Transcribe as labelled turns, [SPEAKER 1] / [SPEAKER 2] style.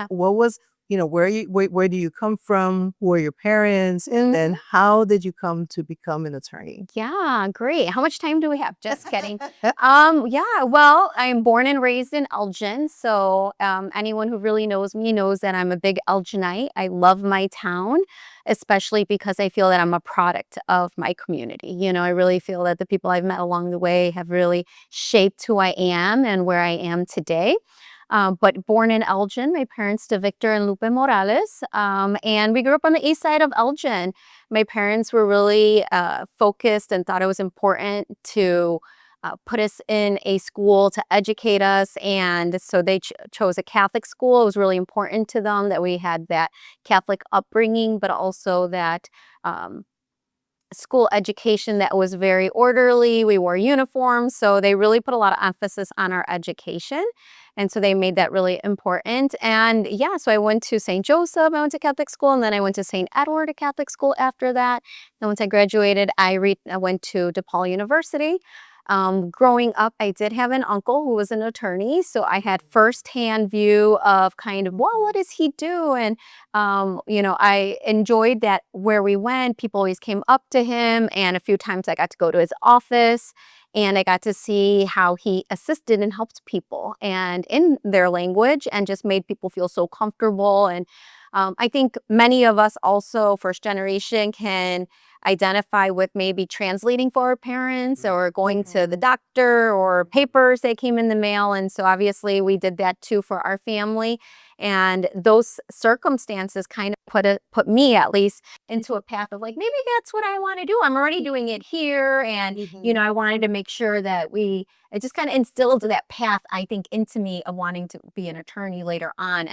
[SPEAKER 1] Yeah.
[SPEAKER 2] what was, where do you come from? Who are your parents? And then how did you come to become an attorney?
[SPEAKER 1] Yeah, great. How much time do we have? Just kidding. Yeah, well, I'm born and raised in Elgin. So anyone who really knows me knows that I'm a big Elginite. I love my town, especially because I feel that I'm a product of my community. I really feel that the people I've met along the way have really shaped who I am and where I am today. But born in Elgin, my parents, to Victor and Lupe Morales, and we grew up on the east side of Elgin. My parents were really focused and thought it was important to put us in a school to educate us. And so they chose a Catholic school. It was really important to them that we had that Catholic upbringing, but also that um, school education that was very orderly. We wore uniforms. So they really put a lot of emphasis on our education. And so they made that really important. And yeah, so I went to St. Joseph, I went to Catholic school, and then I went to St. Edward, a Catholic school after that. And once I graduated, I went to DePaul University. Growing up, I did have an uncle who was an attorney. So I had firsthand view of kind of, well, what does he do? And I enjoyed that where we went, people always came up to him, and a few times I got to go to his office and I got to see how he assisted and helped people and in their language and just made people feel so comfortable. And I think many of us also, first generation, can identify with maybe translating for our parents or going to the doctor or papers that came in the mail. And so obviously we did that too for our family. And those circumstances kind of put me at least into a path of like, maybe that's what I want to do. I'm already doing it here. And, I wanted to make sure that it just kind of instilled that path, I think, into me of wanting to be an attorney later on.